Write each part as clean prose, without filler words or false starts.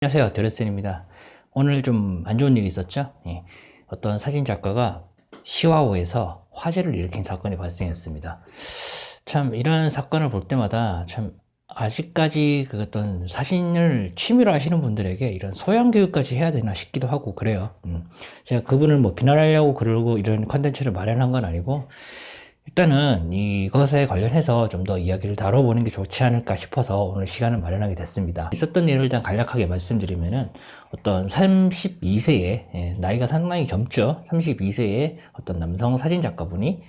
안녕하세요, 드레슨입니다. 오늘 좀 안 좋은 일이 있었죠? 예. 어떤 사진 작가가 시와호에서 화재를 일으킨 사건이 발생했습니다. 참 이런 사건을 볼 때마다 참 아직까지 그 어떤 사진을 취미로 하시는 분들에게 이런 소양 교육까지 해야 되나 싶기도 하고 그래요. 제가 그분을 뭐 비난하려고 그러고 이런 컨텐츠를 마련한 건 아니고, 일단은 이것에 관련해서 좀 더 이야기를 다뤄보는 게 좋지 않을까 싶어서 오늘 시간을 마련하게 됐습니다. 있었던 일을 일단 간략하게 말씀드리면은, 어떤 32세의, 나이가 상당히 젊죠. 32세의 어떤 남성 사진 작가분이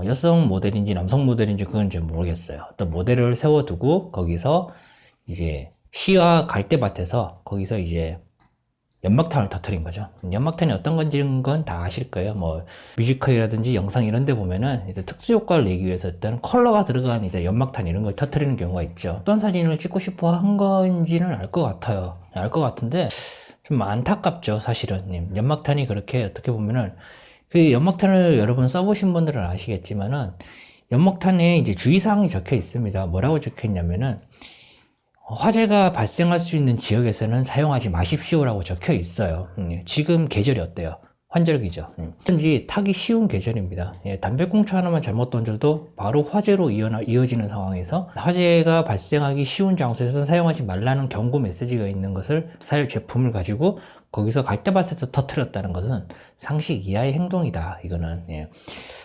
여성 모델인지 남성 모델인지 그건 잘 모르겠어요. 어떤 모델을 세워두고 거기서 이제 시와 갈대밭에서 거기서 이제 연막탄을 터뜨린 거죠. 연막탄이 어떤 건지는 건 다 아실 거예요. 뭐 뮤지컬이라든지 영상 이런 데 보면은 이제 특수 효과를 내기 위해서 일단 컬러가 들어간 이제 연막탄 이런 걸 터뜨리는 경우가 있죠. 어떤 사진을 찍고 싶어 한 건지는 알 것 같아요. 알 것 같은데 좀 안타깝죠, 사실은. 연막탄이 그렇게 어떻게 보면은, 그 연막탄을 여러 번 써보신 분들은 아시겠지만은 연막탄에 이제 주의사항이 적혀 있습니다. 뭐라고 적혀 있냐면은, 화재가 발생할 수 있는 지역에서는 사용하지 마십시오라고 적혀 있어요. 지금 계절이 어때요? 환절기죠. 든지 타기 쉬운 계절입니다. 담배꽁초 하나만 잘못 던져도 바로 화재로 이어지는 상황에서 화재가 발생하기 쉬운 장소에서 사용하지 말라는 경고 메시지가 있는 것을 사용 제품을 가지고 거기서 갈대밭에서 터뜨렸다는 것은 상식 이하의 행동이다. 이거는.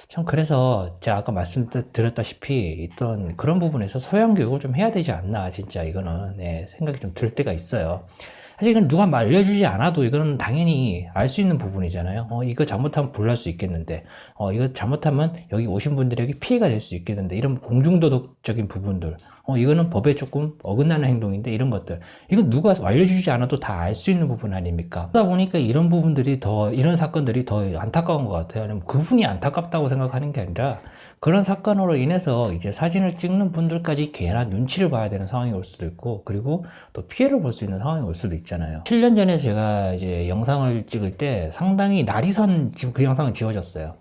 참 그래서 제가 아까 말씀드렸다시피 있던 그런 부분에서 소양 교육을 좀 해야 되지 않나, 진짜 이거는 생각이 좀 들 때가 있어요. 사실 이건 누가 알려주지 않아도 이거는 당연히 알 수 있는 부분이잖아요. 이거 잘못하면 불날 수 있겠는데, 이거 잘못하면 여기 오신 분들에게 피해가 될 수 있겠는데, 이런 공중도덕적인 부분들, 이거는 법에 조금 어긋나는 행동인데, 이런 것들, 이건 누가 알려주지 않아도 다 알 수 있는 부분 아닙니까? 그러다 보니까 이런 부분들이 이런 사건들이 더 안타까운 것 같아요. 아니면 그분이 안타깝다고 생각하는 게 아니라, 그런 사건으로 인해서 이제 사진을 찍는 분들까지 괜한 눈치를 봐야 되는 상황이 올 수도 있고, 그리고 또 피해를 볼 수 있는 상황이 올 수도 있잖아요. 7년 전에 제가 이제 영상을 찍을 때 상당히 지금 그 영상은 지워졌어요.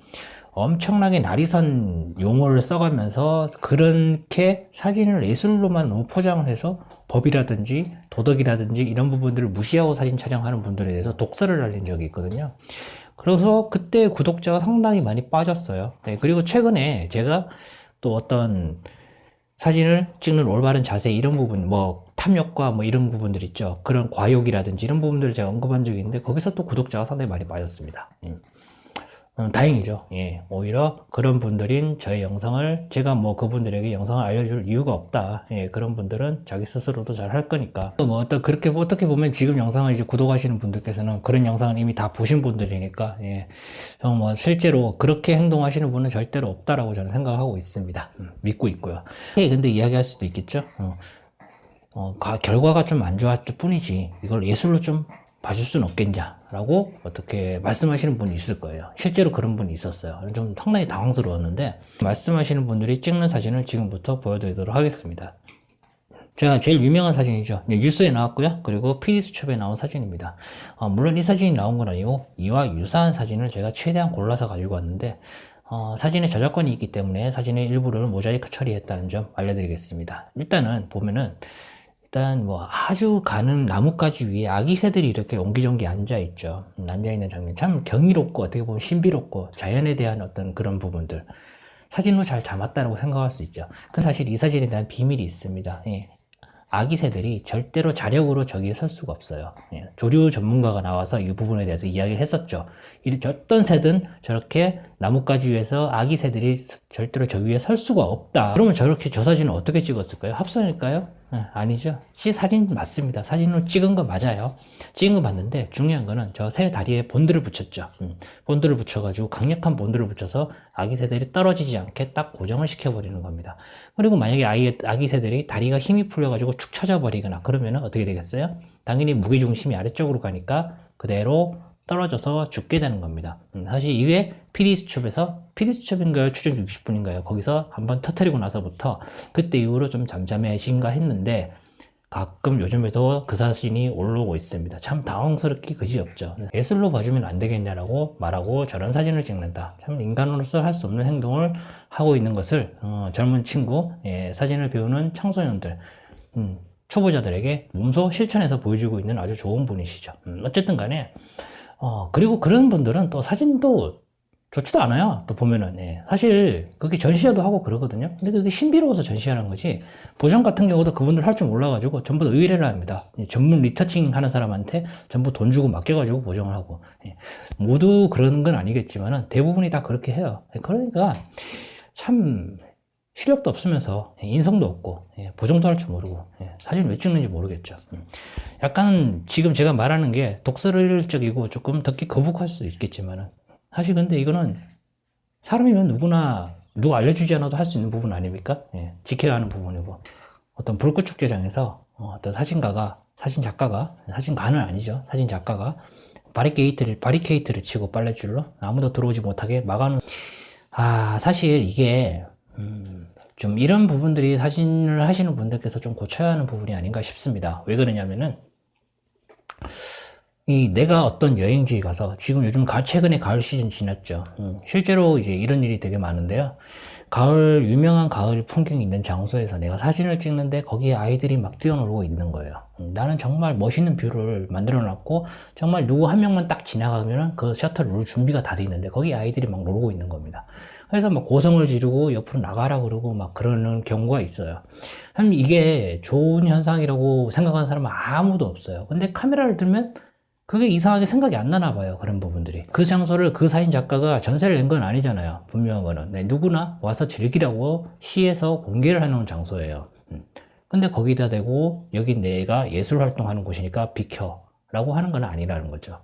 엄청나게 날이선 용어를 써가면서 그렇게 사진을 예술로만 너무 포장을 해서 법이라든지 도덕이라든지 이런 부분들을 무시하고 사진 촬영하는 분들에 대해서 독설을 날린 적이 있거든요. 그래서 그때 구독자가 상당히 많이 빠졌어요. 그리고 최근에 제가 또 어떤 사진을 찍는 올바른 자세 이런 부분, 뭐 탐욕과 뭐 이런 부분들 있죠. 그런 과욕이라든지 이런 부분들을 제가 언급한 적이 있는데 거기서 또 구독자가 상당히 많이 빠졌습니다. 다행이죠. 오히려 그런 분들인 저의 영상을 제가 뭐 그분들에게 영상을 알려줄 이유가 없다. 그런 분들은 자기 스스로도 잘 할 거니까. 뭐 어떻게 보면 지금 영상을 이제 구독하시는 분들께서는 그런 영상을 이미 다 보신 분들이니까, 뭐 실제로 그렇게 행동하시는 분은 절대로 없다라고 저는 생각하고 있습니다. 믿고 있고요. 근데 이야기할 수도 있겠죠. 결과가 좀 안 좋았을 뿐이지 이걸 예술로 좀 봐줄 수는 없겠냐라고 어떻게 말씀하시는 분이 있을 거예요. 실제로 그런 분이 있었어요. 좀 상당히 당황스러웠는데, 말씀하시는 분들이 찍는 사진을 지금부터 보여드리도록 하겠습니다. 제가 제일 유명한 사진이죠. 뉴스에 나왔고요. 그리고 PD수첩에 나온 사진입니다. 물론 이 사진이 나온 건 아니고 이와 유사한 사진을 제가 최대한 골라서 가지고 왔는데, 사진에 저작권이 있기 때문에 사진의 일부를 모자이크 처리했다는 점 알려드리겠습니다. 일단은 보면은, 일단 뭐 아주 가는 나뭇가지 위에 아기 새들이 이렇게 옹기종기 앉아있죠. 앉아있는 장면 참 경이롭고 어떻게 보면 신비롭고 자연에 대한 어떤 그런 부분들 사진으로 잘 담았다고 생각할 수 있죠. 근데 사실 이 사진에 대한 비밀이 있습니다. 아기 새들이 절대로 자력으로 저기에 설 수가 없어요. 조류 전문가가 나와서 이 부분에 대해서 이야기를 했었죠. 어떤 새든 저렇게 나뭇가지 위에서 아기 새들이 절대로 저 위에 설 수가 없다. 그러면 저 사진을 어떻게 찍었을까요? 합성일까요? 아니죠. 사진 맞습니다. 사진으로 찍은 거 맞아요. 찍은 거 맞는데 중요한 거는 저 새 다리에 본드를 붙였죠. 본드를 붙여가지고 강력한 본드를 붙여서 아기 새들이 떨어지지 않게 딱 고정을 시켜버리는 겁니다. 그리고 만약에 아기 새들이 다리가 힘이 풀려가지고 축 처져버리거나 그러면은 어떻게 되겠어요? 당연히 무게중심이 아래쪽으로 가니까 그대로 떨어져서 죽게 되는 겁니다. 사실 이게 PD수첩인가요? 출연 60분인가요? 거기서 한번 터뜨리고 나서부터 그때 이후로 좀 잠잠해진가 했는데 가끔 요즘에도 그 사진이 올라오고 있습니다. 참 당황스럽기 그지없죠. 예술로 봐주면 안 되겠냐라고 말하고 저런 사진을 찍는다. 참 인간으로서 할 수 없는 행동을 하고 있는 것을 젊은 친구, 사진을 배우는 청소년들, 초보자들에게 몸소 실천해서 보여주고 있는 아주 좋은 분이시죠. 어쨌든 간에 그리고 그런 분들은 또 사진도 좋지도 않아요. 또 보면은, 예. 사실, 그게 전시회도 하고 그러거든요. 근데 그게 신비로워서 전시하는 거지. 보정 같은 경우도 그분들 할 줄 몰라가지고 전부 다 의뢰를 합니다. 전문 리터칭 하는 사람한테 전부 돈 주고 맡겨가지고 보정을 하고. 예. 모두 그런 건 아니겠지만은 대부분이 다 그렇게 해요. 그러니까 참 실력도 없으면서 인성도 없고, 예. 보정도 할 줄 모르고, 예. 사진 왜 찍는지 모르겠죠. 약간 지금 제가 말하는 게 독설적이고 조금 듣기 거북할 수도 있겠지만은 사실 근데 이거는 사람이면 누구나 누가 알려주지 않아도 할 수 있는 부분 아닙니까? 예, 지켜야 하는 부분이고 어떤 불꽃축제장에서 어떤 사진작가가 사진가는 아니죠. 사진작가가 바리케이트를 치고 빨랫줄로 아무도 들어오지 못하게 막아놓은 사실 이게 좀 이런 부분들이 사진을 하시는 분들께서 좀 고쳐야 하는 부분이 아닌가 싶습니다. 왜 그러냐면은 내가 어떤 여행지에 가서 지금 요즘 최근에 가을 시즌 지났죠. 실제로 이제 이런 일이 되게 많은데요. 유명한 가을 풍경이 있는 장소에서 내가 사진을 찍는데 거기에 아이들이 막 뛰어놀고 있는 거예요. 나는 정말 멋있는 뷰를 만들어 놨고 정말 누구 한 명만 딱 지나가면은 그 셔터 누를 준비가 다 돼 있는데 거기에 아이들이 막 놀고 있는 겁니다. 그래서 막 고성을 지르고 옆으로 나가라 그러고 막 그러는 경우가 있어요. 참 이게 좋은 현상이라고 생각하는 사람은 아무도 없어요. 근데 카메라를 들면 그게 이상하게 생각이 안 나나 봐요. 그런 부분들이. 그 장소를 그 사진 작가가 전세를 낸 건 아니잖아요. 분명한 거는. 네, 누구나 와서 즐기라고 시에서 공개를 해놓은 장소예요. 근데 거기다 대고 여기 내가 예술 활동하는 곳이니까 비켜 라고 하는 건 아니라는 거죠.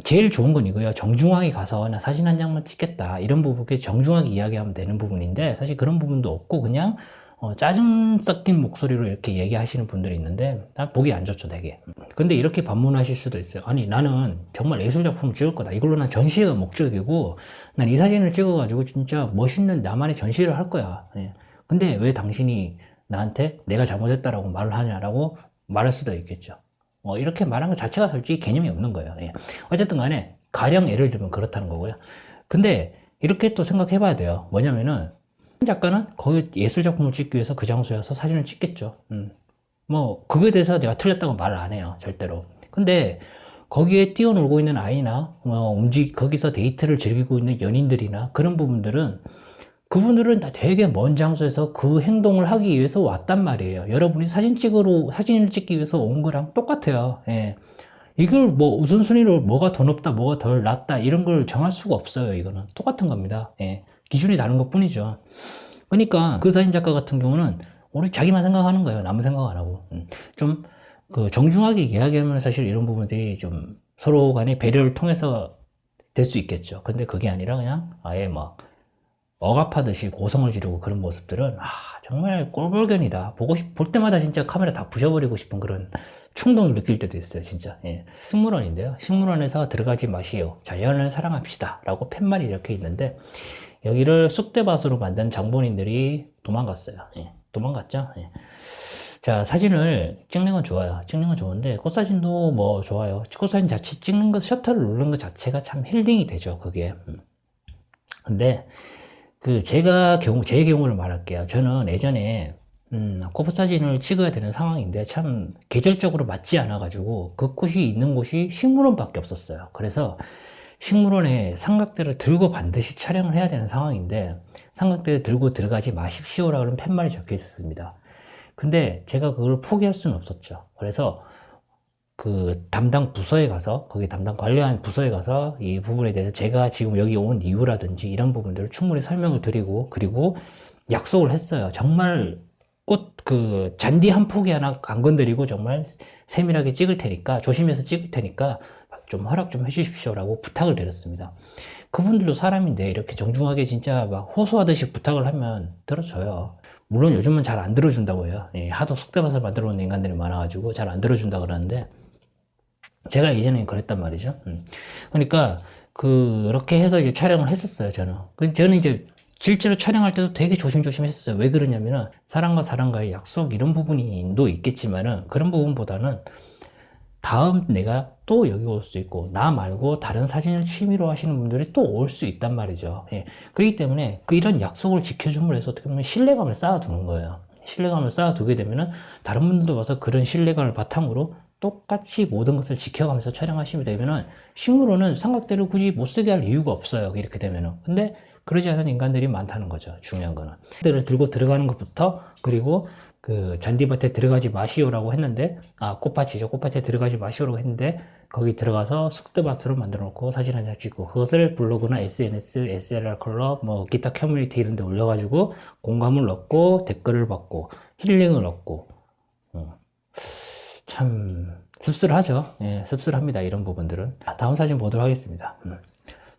제일 좋은 건 이거예요. 정중하게 가서 나 사진 한 장만 찍겠다. 이런 부분에 정중하게 이야기하면 되는 부분인데 사실 그런 부분도 없고 그냥 짜증 섞인 목소리로 이렇게 얘기하시는 분들이 있는데 난 보기 안 좋죠 되게. 근데 이렇게 반문하실 수도 있어요. 아니 나는 정말 예술작품을 찍을 거다. 이걸로 난 전시가 목적이고 난 이 사진을 찍어가지고 진짜 멋있는 나만의 전시를 할 거야. 예. 근데 왜 당신이 나한테 내가 잘못했다라고 말을 하냐라고 말할 수도 있겠죠. 이렇게 말한 것 자체가 솔직히 개념이 없는 거예요. 예. 어쨌든 간에 가령 예를 들면 그렇다는 거고요. 근데 이렇게 또 생각해 봐야 돼요. 뭐냐면은 작가는 거기 예술 작품을 찍기 위해서 그 장소에서 사진을 찍겠죠. 그거에 대해서 내가 틀렸다고 말을 안 해요. 절대로. 근데 거기에 뛰어놀고 있는 아이나 거기서 데이트를 즐기고 있는 연인들이나 그런 부분들은 그분들은 다 되게 먼 장소에서 그 행동을 하기 위해서 왔단 말이에요. 여러분이 사진을 찍기 위해서 온 거랑 똑같아요. 예. 이걸 우선순위로 뭐가 더 높다, 뭐가 덜 낮다, 이런 걸 정할 수가 없어요. 이거는 똑같은 겁니다. 예. 기준이 다른 것 뿐이죠. 그러니까 그 사진 작가 같은 경우는 오늘 자기만 생각하는 거예요. 남은 생각 안 하고. 좀 정중하게 이야기하면 사실 이런 부분들이 좀 서로 간의 배려를 통해서 될 수 있겠죠. 근데 그게 아니라 그냥 아예 억압하듯이 고성을 지르고 그런 모습들은 정말 꼴불견이다. 볼 때마다 진짜 카메라 다 부셔버리고 싶은 그런 충동을 느낄 때도 있어요. 진짜. 예. 식물원인데요. 식물원에서 들어가지 마시오. 자연을 사랑합시다. 라고 팻말이 적혀 있는데 여기를 쑥대밭으로 만든 장본인들이 도망갔어요. 예. 도망갔죠. 예. 자, 사진을 찍는 건 좋아요. 찍는 건 좋은데 꽃사진도 좋아요. 꽃사진 자체 찍는 것, 셔터를 누르는 것 자체가 참 힐링이 되죠. 그게. 근데 제 경우를 말할게요. 저는 예전에 꽃 사진을 찍어야 되는 상황인데 참 계절적으로 맞지 않아가지고 그 꽃이 있는 곳이 식물원밖에 없었어요. 그래서 식물원에 삼각대를 들고 반드시 촬영을 해야 되는 상황인데 삼각대를 들고 들어가지 마십시오라 그런 팻말이 적혀 있었습니다. 근데 제가 그걸 포기할 수는 없었죠. 그래서 그 담당 부서에 가서 거기 담당 관리한 부서에 가서 이 부분에 대해서 제가 지금 여기 온 이유라든지 이런 부분들을 충분히 설명을 드리고 그리고 약속을 했어요. 정말 꽃 잔디 한 포기 하나 안 건드리고 정말 세밀하게 찍을 테니까 조심해서 찍을 테니까 좀 허락 좀 해주십시오라고 부탁을 드렸습니다. 그분들도 사람인데 이렇게 정중하게 진짜 호소하듯이 부탁을 하면 들어줘요. 물론 요즘은 잘 안 들어준다고 해요. 예, 하도 쑥대밭을 만들어 놓은 인간들이 많아가지고 잘 안 들어준다 그러는데 제가 예전에 그랬단 말이죠. 그러니까 그렇게 해서 이제 촬영을 했었어요. 저는 이제 실제로 촬영할 때도 되게 조심조심 했었어요. 왜 그러냐면은 사람과 사람과의 약속 이런 부분도 있겠지만은 그런 부분보다는 다음 내가 또 여기 올 수도 있고 나 말고 다른 사진을 취미로 하시는 분들이 또 올 수 있단 말이죠. 예. 그렇기 때문에 이런 약속을 지켜줌으로 해서 어떻게 보면 신뢰감을 쌓아두는 거예요. 신뢰감을 쌓아두게 되면은 다른 분들도 와서 그런 신뢰감을 바탕으로 똑같이 모든 것을 지켜가면서 촬영하시면 되면은 식물원은 삼각대를 굳이 못 쓰게 할 이유가 없어요. 이렇게 되면은. 근데 그러지 않은 인간들이 많다는 거죠. 중요한 거는. 상대를 들고 들어가는 것부터, 그리고 그 잔디밭에 들어가지 마시오라고 했는데, 꽃밭이죠. 꽃밭에 들어가지 마시오라고 했는데, 거기 들어가서 쑥대밭으로 만들어 놓고 사진 한 장 찍고, 그것을 블로그나 SNS, SLR 클럽, 뭐 기타 커뮤니티 이런 데 올려가지고 공감을 얻고 댓글을 받고 힐링을 얻고, 참 씁쓸하죠. 예, 씁쓸합니다. 이런 부분들은. 다음 사진 보도록 하겠습니다.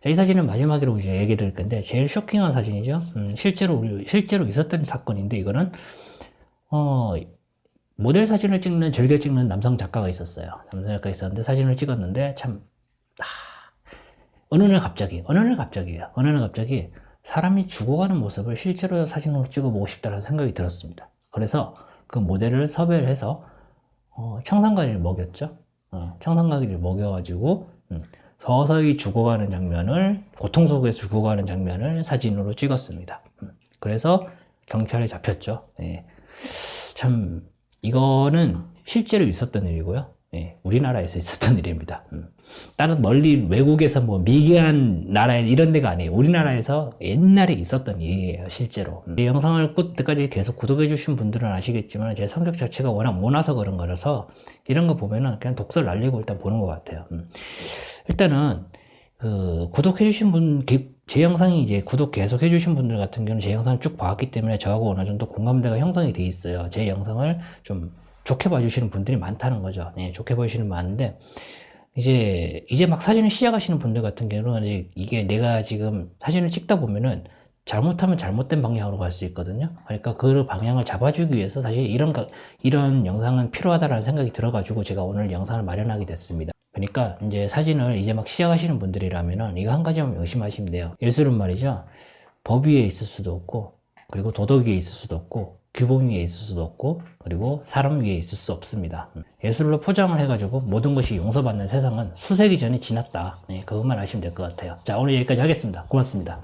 자, 이 사진은 마지막으로 이제 얘기 드릴 건데, 제일 쇼킹한 사진이죠. 실제로 있었던 사건인데, 이거는 모델 사진을 즐겨 찍는 남성 작가가 있었어요. 남성 작가가 있었는데 사진을 찍었는데 참 어느 날 갑자기 사람이 죽어가는 모습을 실제로 사진으로 찍어보고 싶다는 생각이 들었습니다. 그래서 그 모델을 섭외를 해서 청산가리를 먹였죠. 청산가리를 먹여가지고 서서히 죽어가는 장면을, 고통 속에서 죽어가는 장면을 사진으로 찍었습니다. 그래서 경찰에 잡혔죠. 네. 참 이거는 실제로 있었던 일이고요. 예, 우리나라에서 있었던 일입니다. 다른 멀리 외국에서 뭐 미개한 나라에 이런 데가 아니에요. 우리나라에서 옛날에 있었던 일이에요. 실제로. 제 영상을 끝까지 계속 구독해 주신 분들은 아시겠지만 제 성격 자체가 워낙 모나서 그런 거라서 이런 거 보면은 그냥 독설 날리고 일단 보는 것 같아요. 일단은 구독해 주신 분, 제 영상이 이제 구독 계속 해주신 분들 같은 경우는 제 영상을 쭉 봐왔기 때문에 저하고 어느 정도 공감대가 형성이 돼 있어요. 제 영상을 좀 좋게 봐주시는 분들이 많다는 거죠. 네, 좋게 봐주시는 많은데, 이제 막 사진을 시작하시는 분들 같은 경우는 이게 내가 지금 사진을 찍다 보면은 잘못하면 잘못된 방향으로 갈 수 있거든요. 그러니까 그 방향을 잡아주기 위해서 사실 이런 영상은 필요하다라는 생각이 들어가지고 제가 오늘 영상을 마련하게 됐습니다. 그러니까 이제 사진을 이제 막 시작하시는 분들이라면은 이거 한 가지만 명심하시면 돼요. 예술은 말이죠. 법 위에 있을 수도 없고, 그리고 도덕 위에 있을 수도 없고, 규범 위에 있을 수도 없고, 그리고 사람 위에 있을 수 없습니다. 예술로 포장을 해가지고 모든 것이 용서받는 세상은 수세기 전에 지났다. 네, 그것만 아시면 될 것 같아요. 자, 오늘 여기까지 하겠습니다. 고맙습니다.